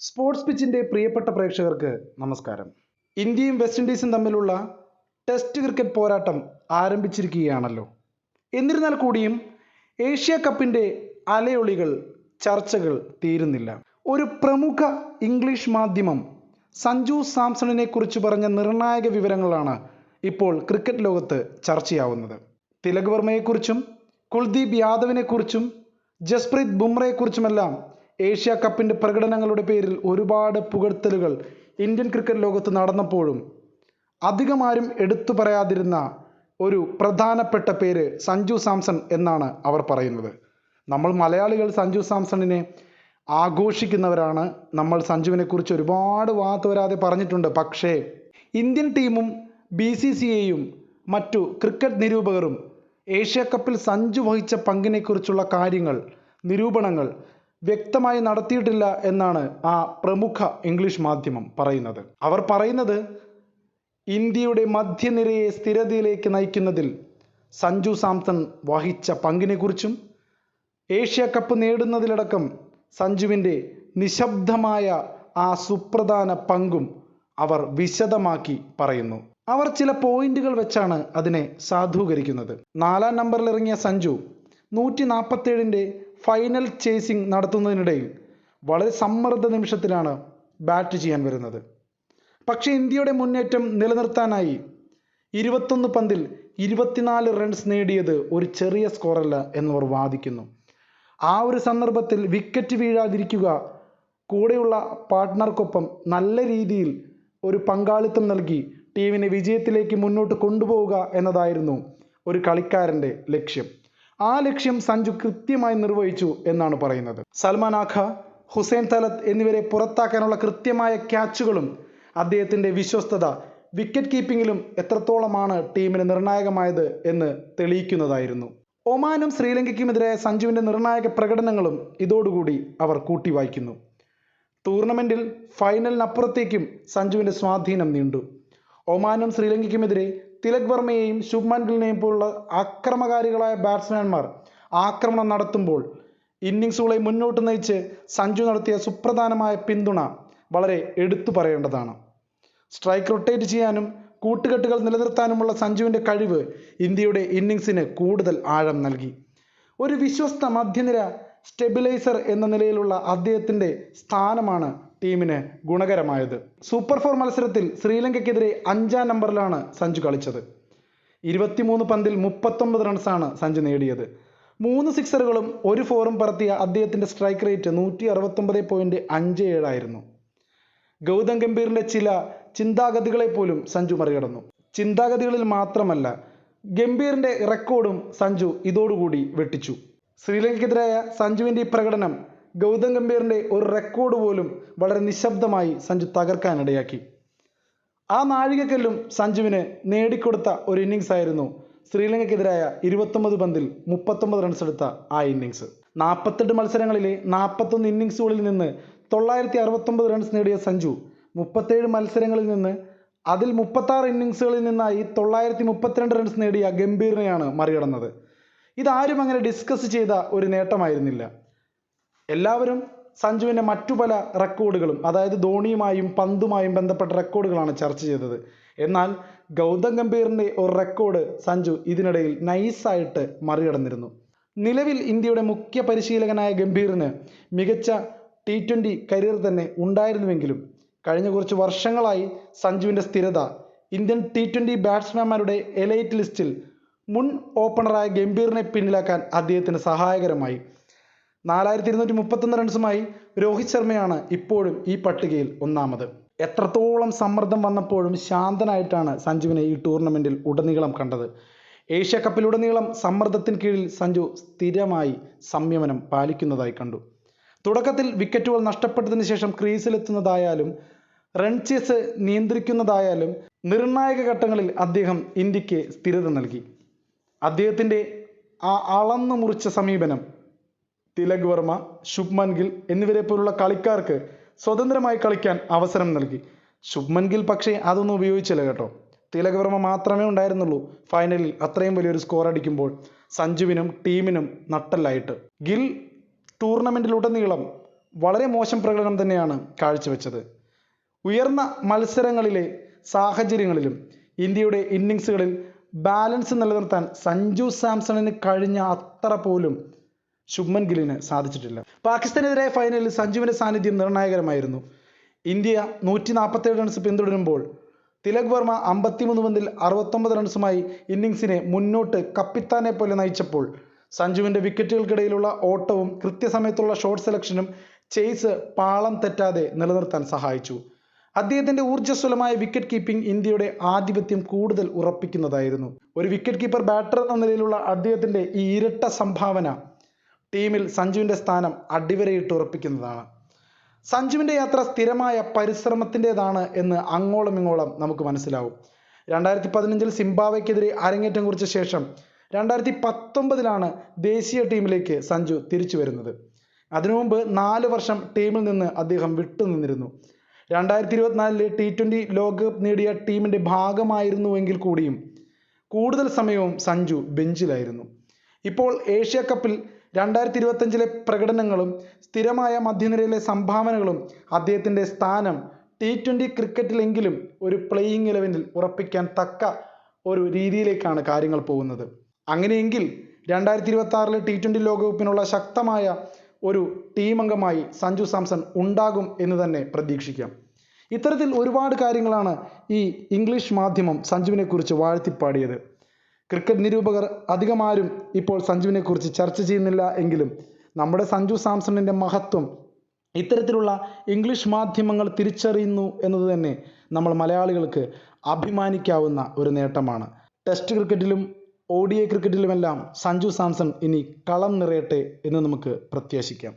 Sports പിച്ചിൻ്റെ പ്രിയപ്പെട്ട പ്രേക്ഷകർക്ക് നമസ്കാരം. ഇന്ത്യയും വെസ്റ്റ് ഇൻഡീസും തമ്മിലുള്ള ടെസ്റ്റ് ക്രിക്കറ്റ് പോരാട്ടം ആരംഭിച്ചിരിക്കുകയാണല്ലോ. എന്നിരുന്നാൽ കൂടിയും ഏഷ്യ കപ്പിൻ്റെ അലയൊളികൾ, ചർച്ചകൾ തീരുന്നില്ല. ഒരു പ്രമുഖ ഇംഗ്ലീഷ് മാധ്യമം സഞ്ജു സാംസണിനെ കുറിച്ച് പറഞ്ഞ നിർണായക വിവരങ്ങളാണ് ഇപ്പോൾ ക്രിക്കറ്റ് ലോകത്ത് ചർച്ചയാവുന്നത്. തിലക് വർമ്മയെക്കുറിച്ചും കുൽദീപ് യാദവിനെക്കുറിച്ചും ജസ്പ്രീത് ബുംറയെക്കുറിച്ചുമെല്ലാം ഏഷ്യ കപ്പിൻ്റെ പ്രകടനങ്ങളുടെ പേരിൽ ഒരുപാട് പുകഴ്ത്തലുകൾ ഇന്ത്യൻ ക്രിക്കറ്റ് ലോകത്ത് നടന്നപ്പോഴും അധികമാരും എടുത്തു പറയാതിരുന്ന ഒരു പ്രധാനപ്പെട്ട പേര് സഞ്ജു സാംസൺ എന്നാണ് അവർ പറയുന്നത്. നമ്മൾ മലയാളികൾ സഞ്ജു സാംസണിനെ ആഘോഷിക്കുന്നവരാണ്. നമ്മൾ സഞ്ജുവിനെക്കുറിച്ച് ഒരുപാട് വാതോരാതെ പറഞ്ഞിട്ടുണ്ട്. പക്ഷേ ഇന്ത്യൻ ടീമും BCCIയും മറ്റു ക്രിക്കറ്റ് നിരൂപകരും ഏഷ്യ കപ്പിൽ സഞ്ജു വഹിച്ച പങ്കിനെക്കുറിച്ചുള്ള കാര്യങ്ങൾ, നിരൂപണങ്ങൾ വ്യക്തമായി നടത്തിയിട്ടില്ല എന്നാണ് ആ പ്രമുഖ ഇംഗ്ലീഷ് മാധ്യമം പറയുന്നത്. അവർ പറയുന്നത് ഇന്ത്യയുടെ മധ്യനിരയെ സ്ഥിരതയിലേക്ക് നയിക്കുന്നതിൽ സഞ്ജു സാംസൺ വഹിച്ച പങ്കിനെക്കുറിച്ചും ഏഷ്യ കപ്പ് നേടുന്നതിലടക്കം സഞ്ജുവിൻ്റെ നിശബ്ദമായ ആ സുപ്രധാന പങ്കും അവർ വിശദമാക്കി പറയുന്നു. അവർ ചില പോയിന്റുകൾ വെച്ചാണ് അതിനെ സാധൂകരിക്കുന്നത്. 4-ാം നമ്പറിൽ ഇറങ്ങിയ സഞ്ജു 147ൻ്റെ ഫൈനൽ ചേസിംഗ് നടത്തുന്നതിനിടയിൽ വളരെ സമ്മർദ്ദ നിമിഷത്തിലാണ് ബാറ്റ് ചെയ്യാൻ വരുന്നത്. പക്ഷേ ഇന്ത്യയുടെ മുന്നേറ്റം നിലനിർത്താനായി 21 പന്തിൽ 24 റൺസ് നേടിയത് ഒരു ചെറിയ സ്കോറല്ല എന്നവർ വാദിക്കുന്നു. ആ ഒരു സന്ദർഭത്തിൽ വിക്കറ്റ് വീഴാതിരിക്കുക, കൂടെയുള്ള പാർട്ട്ണർക്കൊപ്പം നല്ല രീതിയിൽ ഒരു പങ്കാളിത്തം നൽകി ടീമിനെ വിജയത്തിലേക്ക് മുന്നോട്ട് കൊണ്ടുപോവുക എന്നതായിരുന്നു ഒരു കളിക്കാരൻ്റെ ലക്ഷ്യം. ആ ലക്ഷ്യം സഞ്ജു കൃത്യമായി നിർവഹിച്ചു എന്നാണ് പറയുന്നത്. സൽമാൻ ആഖ, ഹുസൈൻ തലത്ത് എന്നിവരെ പുറത്താക്കാനുള്ള കൃത്യമായ ക്യാച്ചുകളും അദ്ദേഹത്തിൻ്റെ വിശ്വസ്തത വിക്കറ്റ് കീപ്പിങ്ങിലും എത്രത്തോളമാണ് ടീമിന് നിർണായകമായത് എന്ന് തെളിയിക്കുന്നതായിരുന്നു. ഒമാനും ശ്രീലങ്കയ്ക്കുമെതിരായ സഞ്ജുവിൻ്റെ നിർണായക പ്രകടനങ്ങളും ഇതോടുകൂടി അവർ കൂട്ടിവായിക്കുന്നു. ടൂർണമെൻറ്റിൽ ഫൈനലിനപ്പുറത്തേക്കും സഞ്ജുവിൻ്റെ സ്വാധീനം നീണ്ടു. ഒമാനും ശ്രീലങ്കയ്ക്കുമെതിരെ തിലക് വർമ്മയെയും ശുഭ്മാൻ ഗില്ലിനെയും പോലുള്ള ആക്രമകാരികളായ ബാറ്റ്സ്മാൻമാർ ആക്രമണം നടത്തുമ്പോൾ ഇന്നിങ്സുകളെ മുന്നോട്ട് നയിച്ച് സഞ്ജു നടത്തിയ സുപ്രധാനമായ പിന്തുണ വളരെ എടുത്തു പറയേണ്ടതാണ്. സ്ട്രൈക്ക് റൊട്ടേറ്റ് ചെയ്യാനും കൂട്ടുകെട്ടുകൾ നിലനിർത്താനുമുള്ള സഞ്ജുവിൻ്റെ കഴിവ് ഇന്ത്യയുടെ ഇന്നിങ്സിന് കൂടുതൽ ആഴം നൽകി. ഒരു വിശ്വസ്ത മധ്യനിര സ്റ്റെബിലൈസർ എന്ന നിലയിലുള്ള അദ്ദേഹത്തിൻ്റെ സ്ഥാനമാണ് ടീമിന് ഗുണകരമായത്. സൂപ്പർ 4 മത്സരത്തിൽ ശ്രീലങ്കയ്ക്കെതിരെ 5-ാം നമ്പറിലാണ് സഞ്ജു കളിച്ചത്. 23 പന്തിൽ 39 റൺസാണ് സഞ്ജു നേടിയത്. 3 സിക്സറുകളും 1 4ഉം പറത്തിയ അദ്ദേഹത്തിൻ്റെ സ്ട്രൈക്ക് റേറ്റ് 169.57 ആയിരുന്നു. ഗൗതം ഗംഭീറിൻ്റെ ചില ചിന്താഗതികളെ പോലും സഞ്ജു മറികടന്നു. ചിന്താഗതികളിൽ മാത്രമല്ല, ഗംഭീറിൻ്റെ റെക്കോർഡും സഞ്ജു ഇതോടുകൂടി വെട്ടിച്ചു. ശ്രീലങ്കയ്ക്കെതിരായ സഞ്ജുവിൻ്റെ ഈ പ്രകടനം ഗൗതം ഗംഭീറിൻ്റെ ഒരു റെക്കോർഡ് പോലും വളരെ നിശബ്ദമായി സഞ്ജു തകർക്കാനിടയാക്കി. ആ നാഴികക്കല്ലും സഞ്ജുവിന് നേടിക്കൊടുത്ത ഒരു ഇന്നിങ്സ് ആയിരുന്നു ശ്രീലങ്കയ്ക്കെതിരായ 29 പന്തിൽ 39 റൺസ് എടുത്ത ആ ഇന്നിങ്സ്. 48 മത്സരങ്ങളിലെ 41 ഇന്നിങ്സുകളിൽ നിന്ന് 969 റൺസ് നേടിയ സഞ്ജു 37 മത്സരങ്ങളിൽ നിന്ന് അതിൽ 36 ഇന്നിങ്സുകളിൽ നിന്നായി 932 റൺസ് നേടിയ ഗംഭീറിനെയാണ് മറികടന്നത്. ഇതാരും അങ്ങനെ ഡിസ്കസ് ചെയ്ത ഒരു നേട്ടമായിരുന്നില്ല. എല്ലാവരും സഞ്ജുവിൻ്റെ മറ്റു പല റെക്കോർഡുകളും, അതായത് ധോണിയുമായും പന്തുമായും ബന്ധപ്പെട്ട റെക്കോർഡുകളാണ് ചർച്ച ചെയ്തത്. എന്നാൽ ഗൗതം ഗംഭീറിൻ്റെ ഒരു റെക്കോർഡ് സഞ്ജു ഇതിനിടയിൽ നൈസായിട്ട് മറികടന്നിരുന്നു. നിലവിൽ ഇന്ത്യയുടെ മുഖ്യ പരിശീലകനായ ഗംഭീറിന് മികച്ച T20 കരിയർ തന്നെ ഉണ്ടായിരുന്നുവെങ്കിലും കഴിഞ്ഞ കുറച്ച് വർഷങ്ങളായി സഞ്ജുവിൻ്റെ സ്ഥിരത ഇന്ത്യൻ T20 ബാറ്റ്സ്മാൻമാരുടെ എലൈറ്റ് ലിസ്റ്റിൽ മുൻ ഓപ്പണറായ ഗംഭീറിനെ പിന്നിലാക്കാൻ അദ്ദേഹത്തിന് സഹായകരമായി. 4231 റൺസുമായി രോഹിത് ശർമ്മയാണ് ഇപ്പോഴും ഈ പട്ടികയിൽ ഒന്നാമത്. എത്രത്തോളം സമ്മർദ്ദം വന്നപ്പോഴും ശാന്തനായിട്ടാണ് സഞ്ജുവിനെ ഈ ടൂർണമെൻറ്റിൽ ഉടനീളം കണ്ടത്. ഏഷ്യ കപ്പിലുടനീളം സമ്മർദ്ദത്തിന് കീഴിൽ സഞ്ജു സ്ഥിരമായി സംയമനം പാലിക്കുന്നതായി കണ്ടു. തുടക്കത്തിൽ വിക്കറ്റുകൾ നഷ്ടപ്പെട്ടതിന് ശേഷം ക്രീസിലെത്തുന്നതായാലും റൺ ചേസ് നിയന്ത്രിക്കുന്നതായാലും നിർണായക ഘട്ടങ്ങളിൽ അദ്ദേഹം ഇന്ത്യക്ക് സ്ഥിരത നൽകി. അദ്ദേഹത്തിൻ്റെ ആ അളന്നു മുറിച്ച സമീപനം തിലക് വർമ്മ, ശുഭ്മാൻ ഗിൽ എന്നിവരെ പോലുള്ള കളിക്കാർക്ക് സ്വതന്ത്രമായി കളിക്കാൻ അവസരം നൽകി. ശുഭ്മാൻ ഗിൽ പക്ഷേ അതൊന്നും ഉപയോഗിച്ചില്ല കേട്ടോ. തിലക് വർമ്മ മാത്രമേ ഉണ്ടായിരുന്നുള്ളൂ ഫൈനലിൽ അത്രയും വലിയൊരു സ്കോർ അടിക്കുമ്പോൾ സഞ്ജുവിനും ടീമിനും നട്ടല്ലായിട്ട്. ഗിൽ ടൂർണമെൻറ്റിലുടനീളം വളരെ മോശം പ്രകടനം തന്നെയാണ് കാഴ്ചവെച്ചത്. ഉയർന്ന മത്സരങ്ങളിലെ സാഹചര്യങ്ങളിലും ഇന്ത്യയുടെ ഇന്നിങ്സുകളിൽ ബാലൻസ് നിലനിർത്താൻ സഞ്ജു സാംസണിന് കഴിഞ്ഞ അത്ര പോലും ശുഭ്മൻ ഗില്ലിന് സാധിച്ചിട്ടില്ല. പാകിസ്ഥാനെതിരായ ഫൈനലിൽ സഞ്ജുവിൻ്റെ സാന്നിധ്യം നിർണായകരമായിരുന്നു. ഇന്ത്യ 147 റൺസ് പിന്തുടരുമ്പോൾ തിലക് വർമ്മ 53 പന്തിൽ 69 റൺസുമായി ഇന്നിങ്സിനെ മുന്നോട്ട് കപ്പിത്താനെ പോലെ നയിച്ചപ്പോൾ സഞ്ജുവിൻ്റെ വിക്കറ്റുകൾക്കിടയിലുള്ള ഓട്ടവും കൃത്യസമയത്തുള്ള ഷോട്ട് സെലക്ഷനും ചേസ് പാളം തെറ്റാതെ നിലനിർത്താൻ സഹായിച്ചു. അദ്ദേഹത്തിൻ്റെ ഊർജ്ജസ്വലമായ വിക്കറ്റ് കീപ്പിംഗ് ഇന്ത്യയുടെ ആധിപത്യം കൂടുതൽ ഉറപ്പിക്കുന്നതായിരുന്നു. ഒരു വിക്കറ്റ് കീപ്പർ ബാറ്റർ എന്ന നിലയിലുള്ള അദ്ദേഹത്തിൻ്റെ ഈ ഇരട്ട സംഭാവന ടീമിൽ സഞ്ജുവിൻ്റെ സ്ഥാനം അടിവരയിട്ട് ഉറപ്പിക്കുന്നതാണ്. സഞ്ജുവിൻ്റെ യാത്ര സ്ഥിരമായ പരിശ്രമത്തിൻ്റെതാണ് എന്ന് അങ്ങോളം ഇങ്ങോളം നമുക്ക് മനസ്സിലാവും. 2015 സിംബാബ്വെക്കെതിരെ അരങ്ങേറ്റം കുറിച്ച ശേഷം 2019 ദേശീയ ടീമിലേക്ക് സഞ്ജു തിരിച്ചു വരുന്നത്. അതിനു മുമ്പ് 4 വർഷം ടീമിൽ നിന്ന് അദ്ദേഹം വിട്ടുനിന്നിരുന്നു. 2024 T20 ലോകകപ്പ് നേടിയ ടീമിൻ്റെ ഭാഗമായിരുന്നുവെങ്കിൽ കൂടിയും കൂടുതൽ സമയവും സഞ്ജു ബെഞ്ചിലായിരുന്നു. ഇപ്പോൾ ഏഷ്യ കപ്പിൽ 2025 പ്രകടനങ്ങളും സ്ഥിരമായ മധ്യനിരയിലെ സംഭാവനകളും അദ്ദേഹത്തിൻ്റെ സ്ഥാനം T20 ക്രിക്കറ്റിലെങ്കിലും ഒരു പ്ലേയിങ് 11-ൽ ഉറപ്പിക്കാൻ തക്ക ഒരു രീതിയിലേക്കാണ് കാര്യങ്ങൾ പോകുന്നത്. അങ്ങനെയെങ്കിൽ 2026 T20 ലോകകപ്പിനുള്ള ശക്തമായ ഒരു ടീം അംഗമായി സഞ്ജു സാംസൺ ഉണ്ടാകും എന്ന് തന്നെ പ്രതീക്ഷിക്കാം. ഇത്തരത്തിൽ ഒരുപാട് കാര്യങ്ങളാണ് ഈ ഇംഗ്ലീഷ് മാധ്യമം സഞ്ജുവിനെക്കുറിച്ച് വാഴ്ത്തിപ്പാടിയത്. ക്രിക്കറ്റ് നിരൂപകർ അധികമാരും ഇപ്പോൾ സഞ്ജുവിനെക്കുറിച്ച് ചർച്ച ചെയ്യുന്നില്ല എങ്കിലും നമ്മുടെ സഞ്ജു സാംസണിൻ്റെ മഹത്വം ഇത്തരത്തിലുള്ള ഇംഗ്ലീഷ് മാധ്യമങ്ങൾ തിരിച്ചറിയുന്നു എന്നത് തന്നെ നമ്മൾ മലയാളികൾക്ക് അഭിമാനിക്കാവുന്ന ഒരു നേട്ടമാണ്. ടെസ്റ്റ് ക്രിക്കറ്റിലും ODI ക്രിക്കറ്റിലുമെല്ലാം സഞ്ജു സാംസൺ ഇനി കളം നിറയട്ടെ എന്ന് നമുക്ക് പ്രത്യാശിക്കാം.